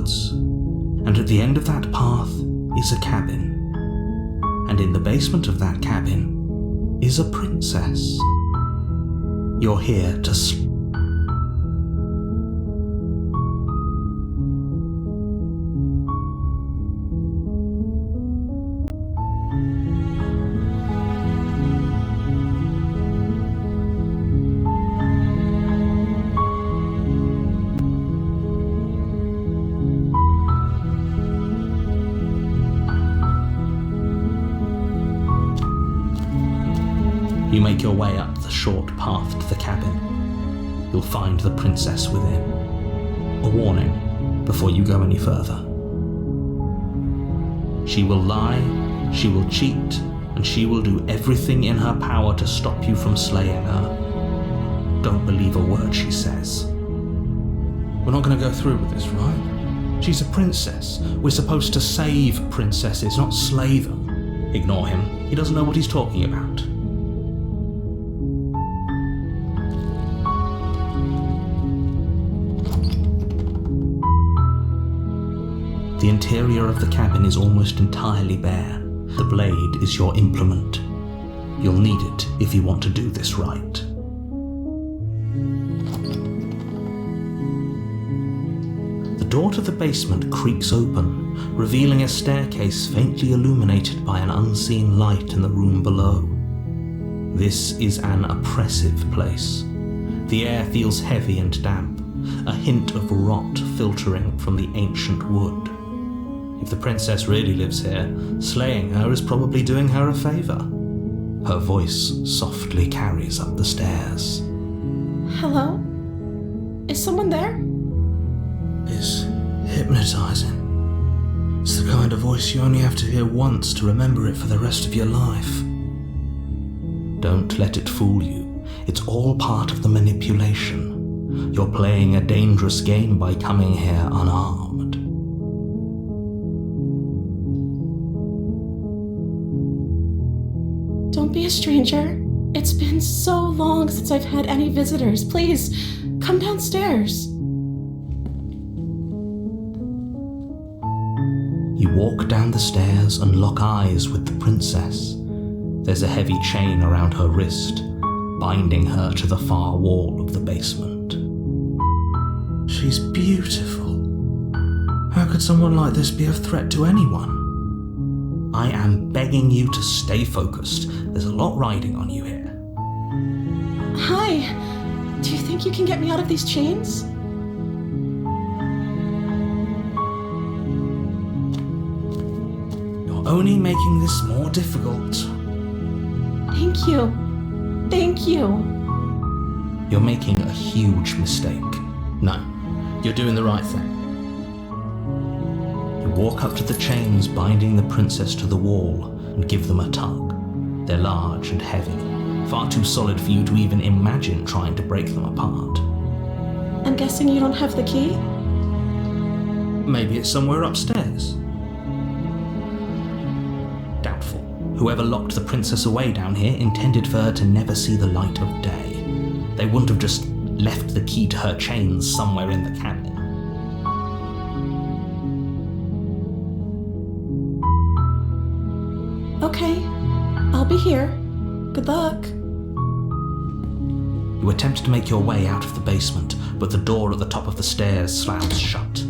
woods, and at the end of that path is a cabin. And in the basement of that cabin is a princess. You're here to You make your way up the short path to the cabin. You'll find the princess within. A warning before you go any further. She will lie, she will cheat, and she will do everything in her power to stop you from slaying her. Don't believe a word she says. We're not going to go through with this, right? She's a princess. We're supposed to save princesses, not slay them. Ignore him. He doesn't know what he's talking about. The interior of the cabin is almost entirely bare. The blade is your implement. You'll need it if you want to do this right. The door to the basement creaks open, revealing a staircase faintly illuminated by an unseen light in the room below. This is an oppressive place. The air feels heavy and damp, a hint of rot filtering from the ancient wood. If the princess really lives here, slaying her is probably doing her a favour. Her voice softly carries up the stairs. Hello? Is someone there? It's hypnotising. It's the kind of voice you only have to hear once to remember it for the rest of your life. Don't let it fool you. It's all part of the manipulation. You're playing a dangerous game by coming here unarmed. Don't be a stranger. It's been so long since I've had any visitors. Please, come downstairs. You walk down the stairs and lock eyes with the princess. There's a heavy chain around her wrist, binding her to the far wall of the basement. She's beautiful. How could someone like this be a threat to anyone? I am begging you to stay focused. There's a lot riding on you here. Hi. Do you think you can get me out of these chains? You're only making this more difficult. Thank you. Thank you. You're making a huge mistake. No, you're doing the right thing. You walk up to the chains binding the princess to the wall and give them a tug. They're large and heavy, far too solid for you to even imagine trying to break them apart. I'm guessing you don't have the key? Maybe it's somewhere upstairs. Doubtful. Whoever locked the princess away down here intended for her to never see the light of day. They wouldn't have just left the key to her chains somewhere in the cabin. Okay, I'll be here. Good luck. You attempt to make your way out of the basement, but the door at the top of the stairs slams shut.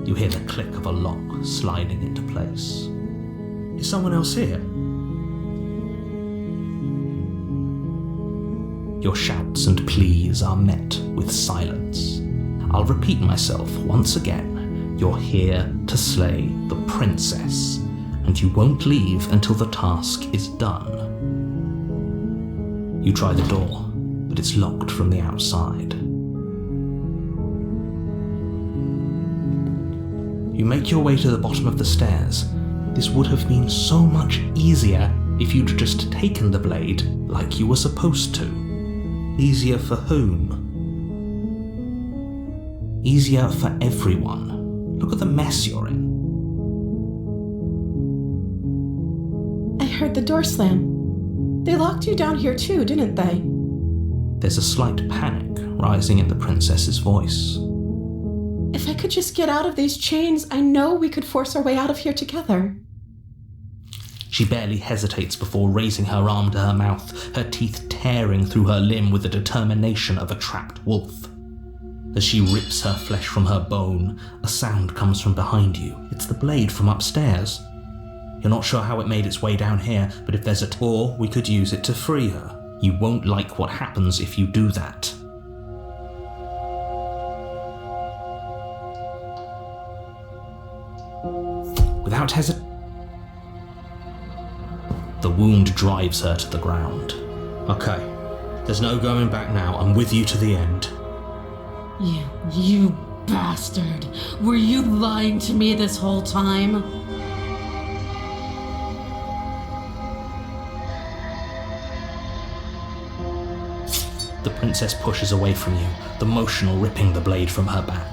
You hear the click of a lock sliding into place. Is someone else here? Your shouts and pleas are met with silence. I'll repeat myself once again. You're here to slay the princess, and you won't leave until the task is done. You try the door, but it's locked from the outside. You make your way to the bottom of the stairs. This would have been so much easier if you'd just taken the blade like you were supposed to. Easier for whom? Easier for everyone. Look at the mess you're in. I heard the door slam. They locked you down here too, didn't they? There's a slight panic rising in the princess's voice. If I could just get out of these chains, I know we could force our way out of here together. She barely hesitates before raising her arm to her mouth, her teeth tearing through her limb with the determination of a trapped wolf. As she rips her flesh from her bone, a sound comes from behind you. It's the blade from upstairs. You're not sure how it made its way down here, but if there's a door, we could use it to free her. You won't like what happens if you do that. Without hesitation, the wound drives her to the ground. Okay, there's no going back now. I'm with you to the end. You bastard! Were you lying to me this whole time? The princess pushes away from you, the motion ripping the blade from her back.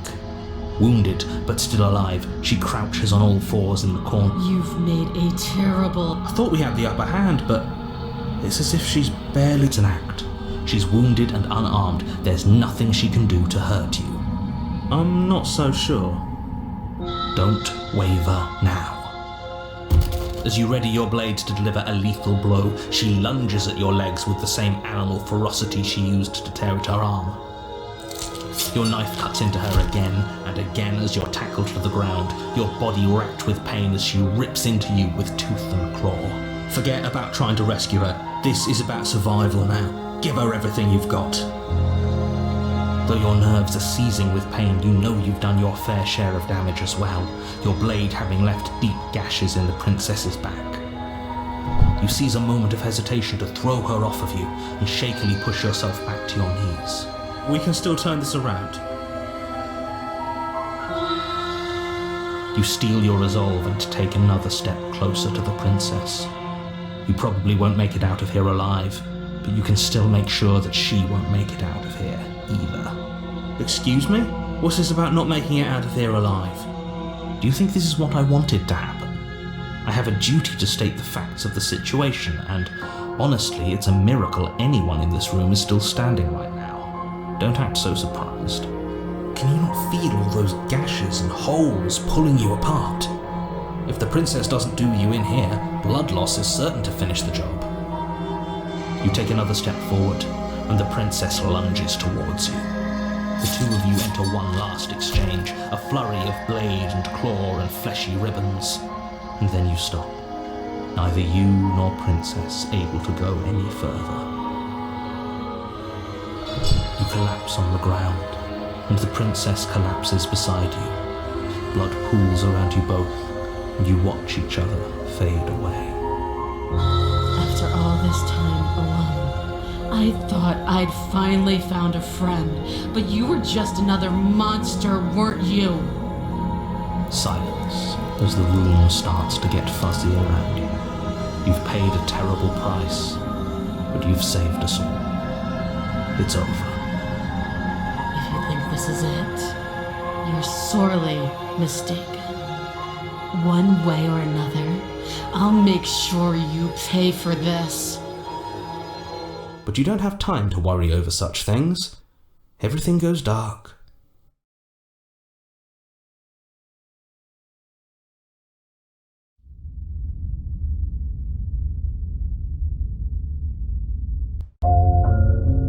Wounded, but still alive, she crouches on all fours in the corner. You've made a terrible... I thought we had the upper hand, but it's as if she's barely an act. She's wounded and unarmed. There's nothing she can do to hurt you. I'm not so sure. Don't waver now. As you ready your blade to deliver a lethal blow, she lunges at your legs with the same animal ferocity she used to tear at her arm. Your knife cuts into her again and again as you're tackled to the ground, your body racked with pain as she rips into you with tooth and claw. Forget about trying to rescue her. This is about survival now. Give her everything you've got. Though your nerves are seizing with pain, you know you've done your fair share of damage as well, your blade having left deep gashes in the princess's back. You seize a moment of hesitation to throw her off of you and shakily push yourself back to your knees. We can still turn this around. You steel your resolve and take another step closer to the princess. You probably won't make it out of here alive, but you can still make sure that she won't make it out of here either. Excuse me? What's this about not making it out of here alive? Do you think this is what I wanted to happen? I have a duty to state the facts of the situation, and honestly, it's a miracle anyone in this room is still standing right now. Don't act so surprised. Can you not feel all those gashes and holes pulling you apart? If the princess doesn't do you in here, blood loss is certain to finish the job. You take another step forward, and the princess lunges towards you. The two of you enter one last exchange, a flurry of blade and claw and fleshy ribbons, and then you stop. Neither you nor princess able to go any further. You collapse on the ground, and the princess collapses beside you. Blood pools around you both, and you watch each other fade away. After all this time alone, I thought I'd finally found a friend, but you were just another monster, weren't you? Silence as the room starts to get fuzzy around you. You've paid a terrible price, but you've saved us all. It's over. If you think this is it, you're sorely mistaken. One way or another, I'll make sure you pay for this. But you don't have time to worry over such things. Everything goes dark.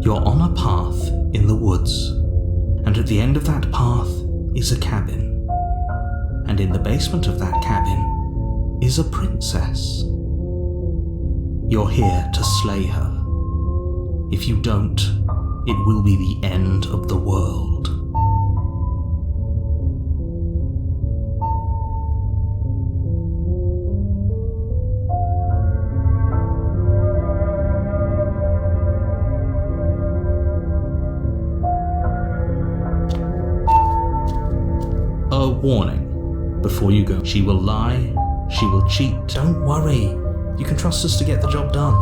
You're on a path in the woods, and at the end of that path is a cabin. And in the basement of that cabin is a princess. You're here to slay her. If you don't, it will be the end of the world. A warning before you go. She will lie, she will cheat. Don't worry, you can trust us to get the job done.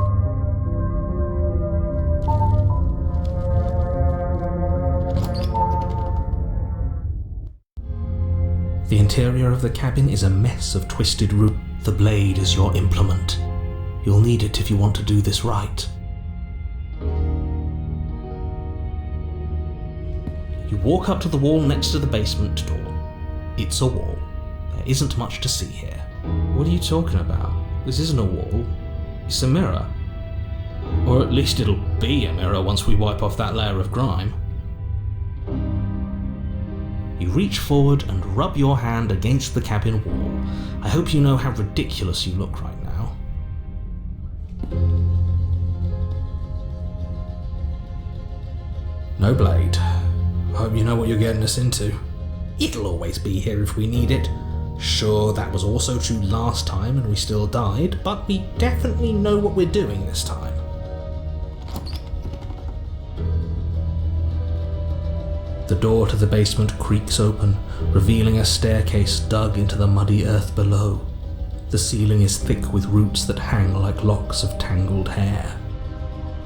The interior of the cabin is a mess of twisted root. The blade is your implement. You'll need it if you want to do this right. You walk up to the wall next to the basement door. It's a wall. There isn't much to see here. What are you talking about? This isn't a wall. It's a mirror. Or at least it'll be a mirror once we wipe off that layer of grime. You reach forward and rub your hand against the cabin wall. I hope you know how ridiculous you look right now. No blade. I hope you know what you're getting us into. It'll always be here if we need it. Sure, that was also true last time and we still died, but we definitely know what we're doing this time. The door to the basement creaks open, revealing a staircase dug into the muddy earth below. The ceiling is thick with roots that hang like locks of tangled hair.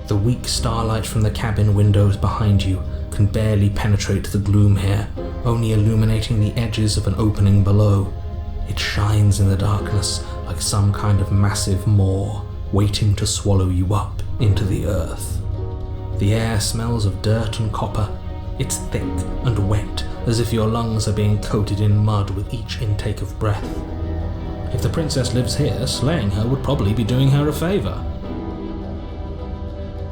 The weak starlight from the cabin windows behind you can barely penetrate the gloom here, only illuminating the edges of an opening below. It shines in the darkness like some kind of massive maw waiting to swallow you up into the earth. The air smells of dirt and copper. It's thick and wet, as if your lungs are being coated in mud with each intake of breath. If the princess lives here, slaying her would probably be doing her a favour.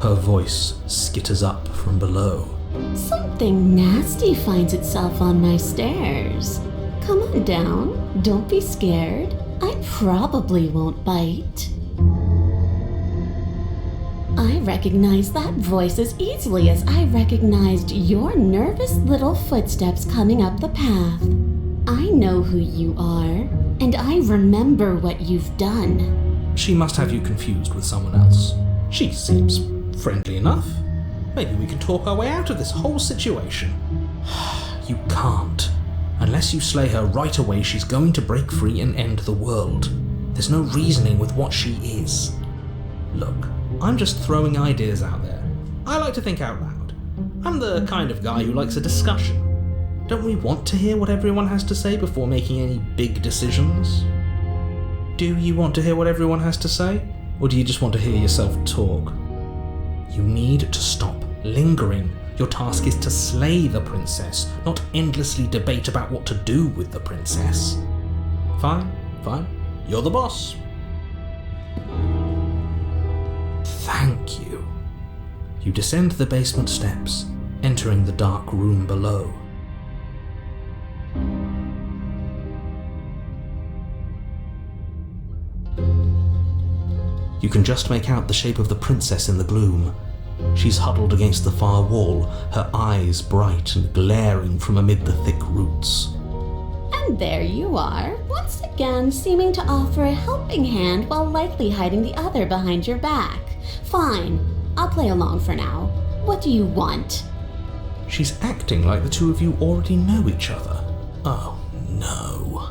Her voice skitters up from below. Something nasty finds itself on my stairs. Come on down. Don't be scared. I probably won't bite. I recognize that voice as easily as I recognized your nervous little footsteps coming up the path. I know who you are, and I remember what you've done. She must have you confused with someone else. She seems friendly enough. Maybe we can talk our way out of this whole situation. You can't. Unless you slay her right away, she's going to break free and end the world. There's no reasoning with what she is. Look, I'm just throwing ideas out there. I like to think out loud. I'm the kind of guy who likes a discussion. Don't we want to hear what everyone has to say before making any big decisions? Do you want to hear what everyone has to say? Or do you just want to hear yourself talk? You need to stop lingering. Your task is to slay the princess, not endlessly debate about what to do with the princess. Fine. You're the boss. Thank you. You descend the basement steps, entering the dark room below. You can just make out the shape of the princess in the gloom. She's huddled against the far wall, her eyes bright and glaring from amid the thick roots. And there you are, once again seeming to offer a helping hand while likely hiding the other behind your back. Fine, I'll play along for now. What do you want? She's acting like the two of you already know each other. Oh no.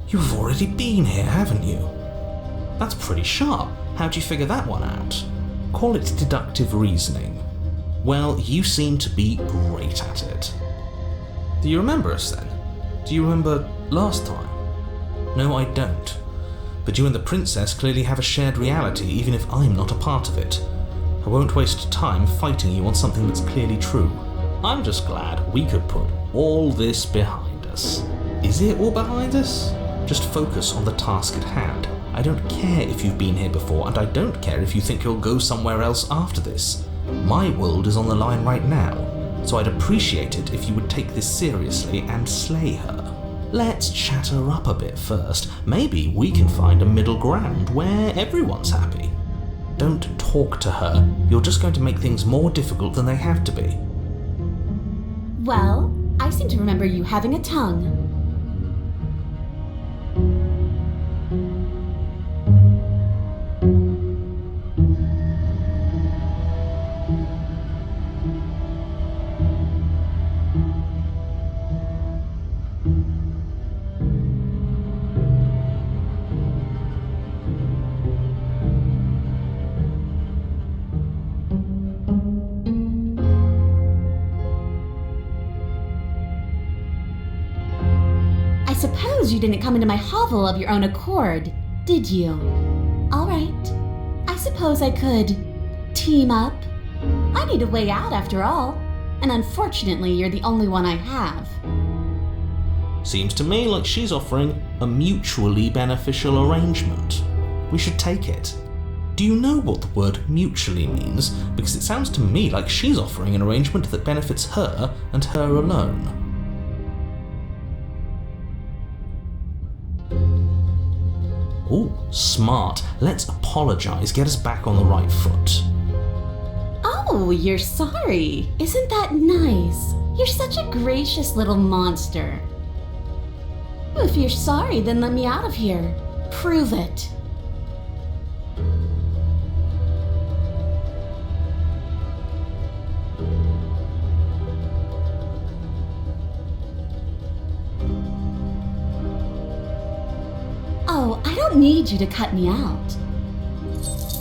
You've already been here, haven't you? That's pretty sharp. How'd you figure that one out? Call it deductive reasoning. Well, you seem to be great at it. Do you remember us then? Do you remember last time? No, I don't. But you and the princess clearly have a shared reality, even if I'm not a part of it. I won't waste time fighting you on something that's clearly true. I'm just glad we could put all this behind us. Is it all behind us? Just focus on the task at hand. I don't care if you've been here before, and I don't care if you think you'll go somewhere else after this. My world is on the line right now, so I'd appreciate it if you would take this seriously and slay her. Let's chat her up a bit first. Maybe we can find a middle ground where everyone's happy. Don't talk to her. You're just going to make things more difficult than they have to be. Well, I seem to remember you having a tongue. I suppose you didn't come into my hovel of your own accord, did you? All right. I suppose I could team up. I need a way out after all. And unfortunately, you're the only one I have. Seems to me like she's offering a mutually beneficial arrangement. We should take it. Do you know what the word mutually means? Because it sounds to me like she's offering an arrangement that benefits her and her alone. Oh, smart. Let's apologise, get us back on the right foot. Oh, you're sorry. Isn't that nice? You're such a gracious little monster. If you're sorry, then let me out of here. Prove it. Oh, I don't need you to cut me out.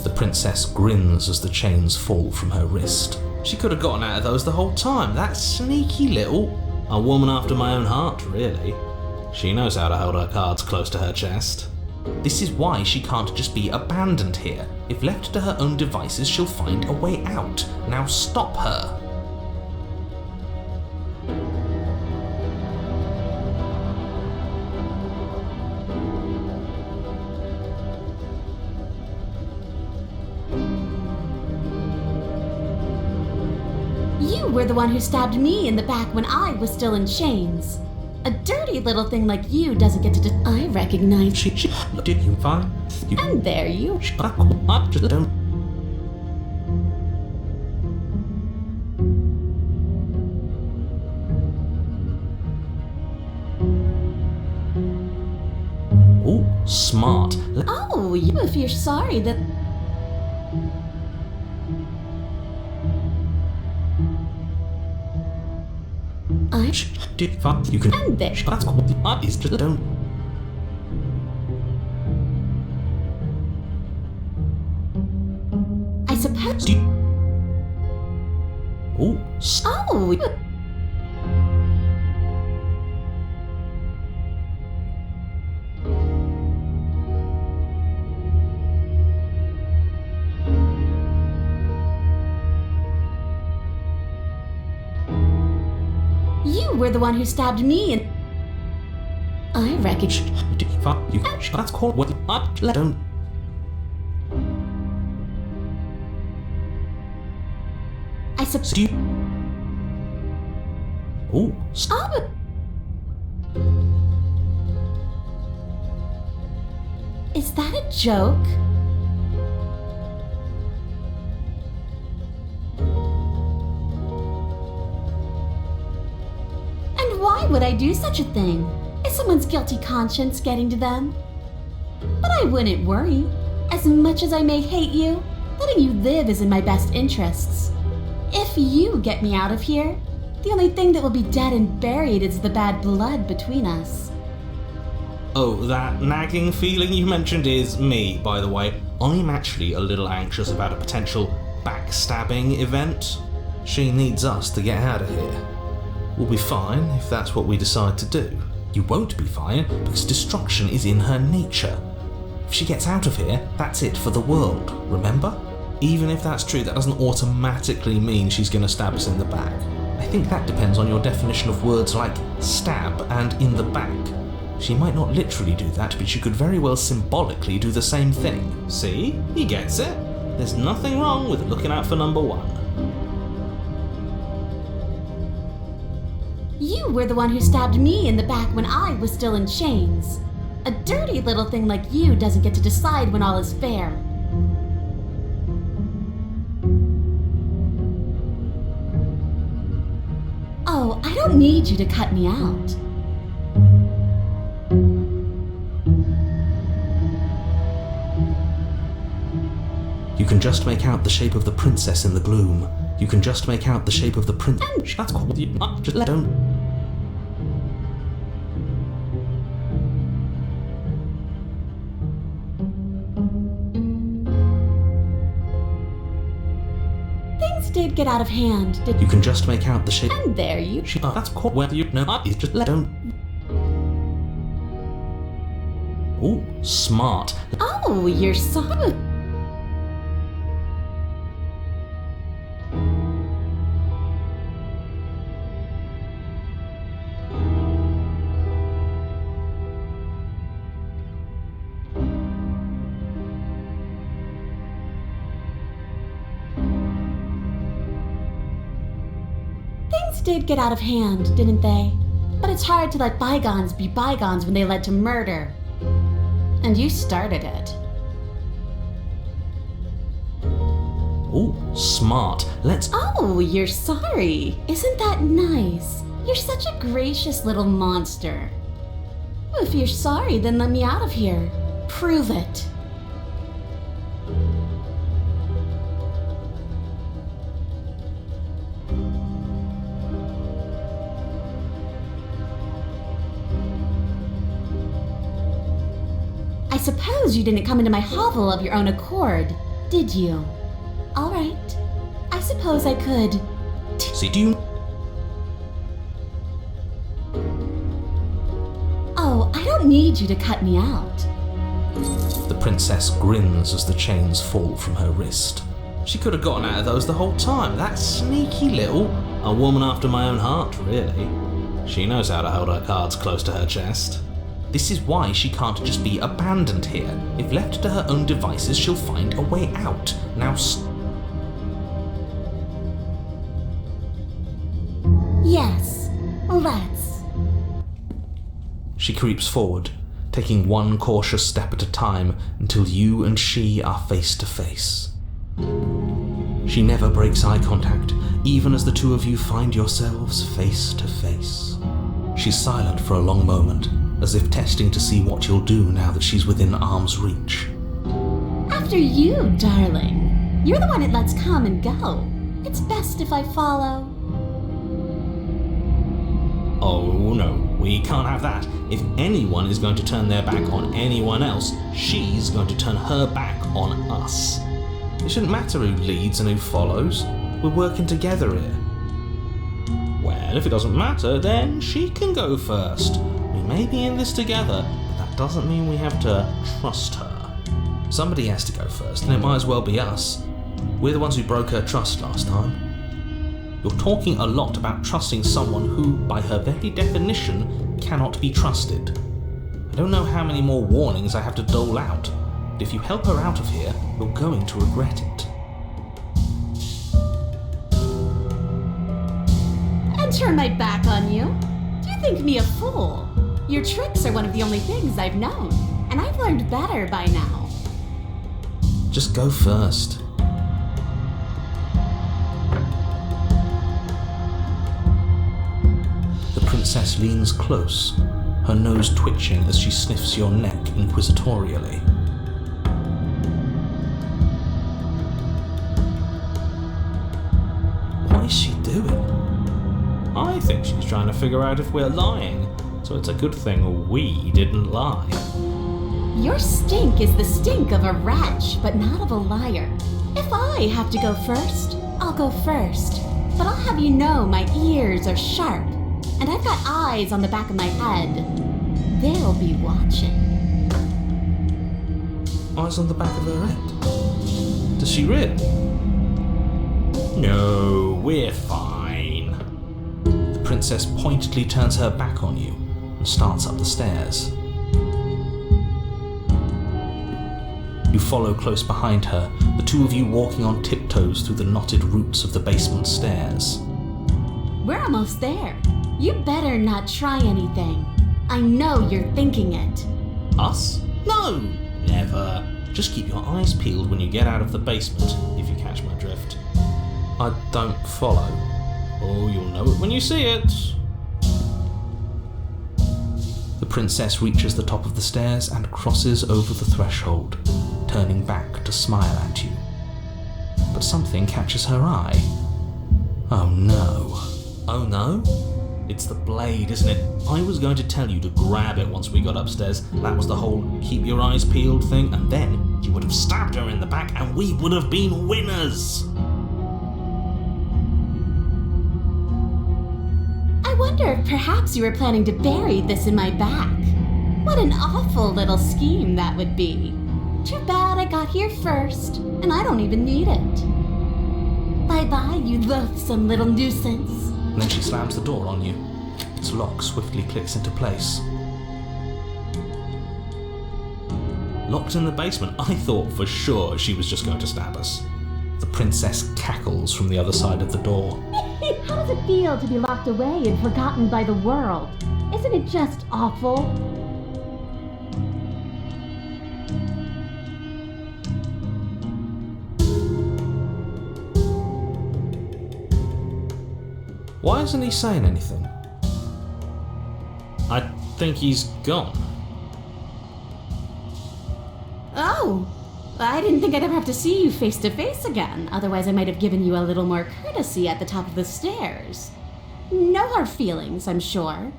The princess grins as the chains fall from her wrist. She could have gotten out of those the whole time. That sneaky little... A woman after my own heart, really. She knows how to hold her cards close to her chest. This is why she can't just be abandoned here. If left to her own devices, she'll find a way out. Now stop her. You were the one who stabbed me in the back when I was still in chains. A dirty little thing like you doesn't get to I recognize. She did you fine? And there you. I just don't. Oh, smart. Oh, if you're sorry that... I... Did fine. You can. And there. That's cool. I just don't. I suppose... Oh, Oh! You were the one who stabbed me and... I reckon... You that's called what I don't. I suppose... Oh, Oh! Is that a joke? And why would I do such a thing? Is someone's guilty conscience getting to them? But I wouldn't worry. As much as I may hate you, letting you live is in my best interests. If you get me out of here, the only thing that will be dead and buried is the bad blood between us. oh, that nagging feeling you mentioned is me, by the way. I'm actually a little anxious about a potential backstabbing event. She needs us to get out of here. We'll be fine if that's what we decide to do. You won't be fine because destruction is in her nature. If she gets out of here, that's it for the world, remember? Even if that's true, that doesn't automatically mean she's going to stab us in the back. I think that depends on your definition of words like stab and in the back. She might not literally do that, but she could very well symbolically do the same thing. See? He gets it. There's nothing wrong with looking out for number one. You were the one who stabbed me in the back when I was still in chains. A dirty little thing like you doesn't get to decide when all is fair. Oh, I don't need you to cut me out. You can just make out the shape of the princess in the gloom. You can just make out the shape of the prince. That's cool. You just don't. Things did get out of hand, did You can just make out the shape. And there you... That's cool. Whether you know, it's just don't. Oh, smart. Oh, you're sorry. Things did get out of hand, didn't they? But it's hard to let bygones be bygones when they led to murder. And you started it. Ooh, smart. Let's... Oh, you're sorry. Isn't that nice? You're such a gracious little monster. If you're sorry, then let me out of here. Prove it. I suppose you didn't come into my hovel of your own accord, did you? All right. I suppose I could. See, do you... Oh, I don't need you to cut me out. The princess grins as the chains fall from her wrist. She could have gotten out of those the whole time. That sneaky little... A woman after my own heart, really. She knows how to hold her cards close to her chest. This is why she can't just be abandoned here. If left to her own devices, she'll find a way out. Now Yes, let's. She creeps forward, taking one cautious step at a time until you and she are face to face. She never breaks eye contact, even as the two of you find yourselves face to face. She's silent for a long moment, as if testing to see what you'll do now that she's within arm's reach. After you, darling. You're the one it lets come and go. It's best if I follow. Oh no, we can't have that. If anyone is going to turn their back on anyone else, she's going to turn her back on us. It shouldn't matter who leads and who follows. We're working together here. Well, if it doesn't matter, then she can go first. We may be in this together, but that doesn't mean we have to trust her. Somebody has to go first, and it might as well be us. We're the ones who broke her trust last time. You're talking a lot about trusting someone who, by her very definition, cannot be trusted. I don't know how many more warnings I have to dole out, but if you help her out of here, you're going to regret it. And turn my back on you? Do you think me a fool? Your tricks are one of the only things I've known, and I've learned better by now. Just go first. The princess leans close, her nose twitching as she sniffs your neck inquisitorially. What is she doing? I think she's trying to figure out if we're lying, so it's a good thing we didn't lie. Your stink is the stink of a wretch, but not of a liar. If I have to go first, I'll go first. But I'll have you know my ears are sharp, and I've got eyes on the back of my head. They'll be watching. Eyes on the back of her head? Does she really? No, we're fine. The princess pointedly turns her back on you and starts up the stairs. You follow close behind her, the two of you walking on tiptoes through the knotted roots of the basement stairs. We're almost there. You better not try anything. I know you're thinking it. Us? No, never. Just keep your eyes peeled when you get out of the basement, if you catch my drift. I don't follow. Oh, you'll know it when you see it. The princess reaches the top of the stairs and crosses over the threshold, turning back to smile at you. But something catches her eye. Oh no. Oh no? It's the blade, isn't it? I was going to tell you to grab it once we got upstairs. That was the whole keep your eyes peeled thing, and then you would have stabbed her in the back and we would have been winners. I wonder if perhaps you were planning to bury this in my back. What an awful little scheme that would be. Too bad I got here first, and I don't even need it. Bye-bye, you loathsome little nuisance. And then she slams the door on you. Its lock swiftly clicks into place. Locked in the basement, I thought for sure she was just going to stab us. The princess cackles from the other side of the door. How does it feel to be locked away and forgotten by the world? Isn't it just awful? Why isn't he saying anything? I think he's gone. Oh, I didn't think I'd ever have to see you face to face again. Otherwise, I might have given you a little more courtesy at the top of the stairs. No hard feelings, I'm sure.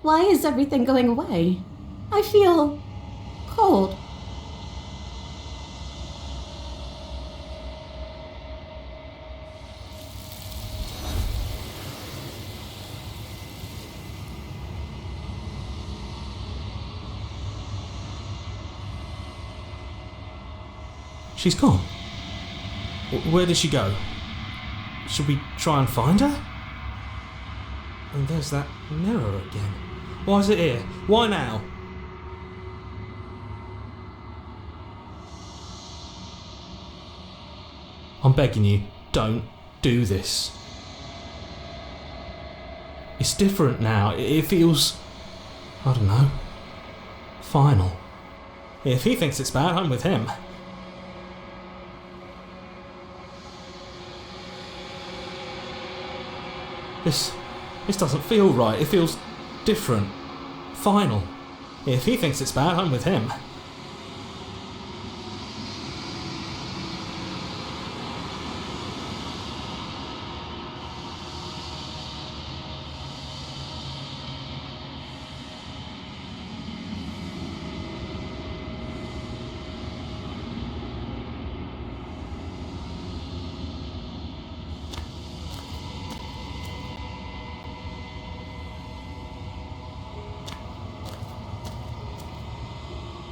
Why is everything going away? I feel cold. She's gone. Where did she go? Should we try and find her? And there's that mirror again. Why is it here? Why now? I'm begging you, don't do this. It's different now. It feels, I don't know, final. If he thinks it's bad, I'm with him. This doesn't feel right. It feels different. Final. If he thinks it's bad, I'm with him.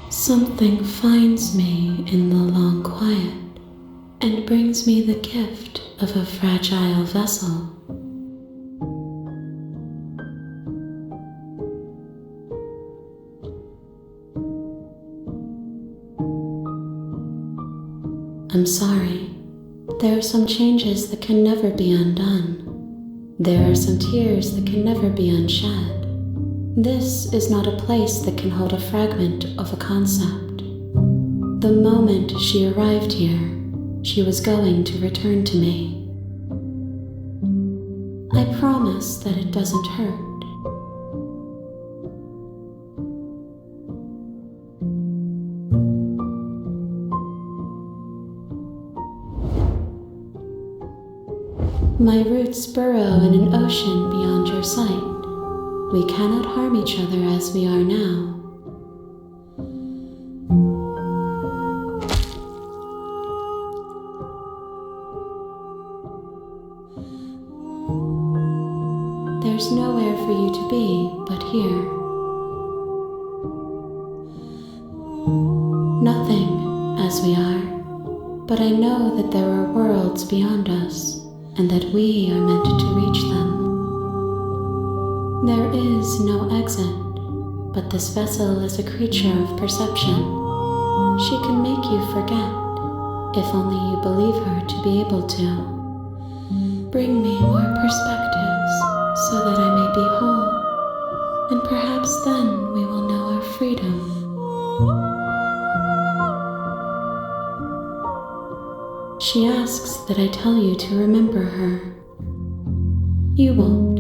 Something finds me in the long quiet and brings me the gift of a fragile vessel. I'm sorry. There are some changes that can never be undone. There are some tears that can never be unshed. This is not a place that can hold a fragment of a concept. The moment she arrived here, she was going to return to me. I promise that it doesn't hurt. My roots burrow in an ocean beyond your sight. We cannot harm each other as we are now. There's nowhere for you to be but here. Nothing as we are, but I know that there are worlds beyond us, and that we are meant to reach them. There is no exit, but this vessel is a creature of perception. She can make you forget, if only you believe her to be able to. Bring me more perspectives, so that I may be whole, and perhaps then we will know our freedom. She asks that I tell you to remember her. You won't.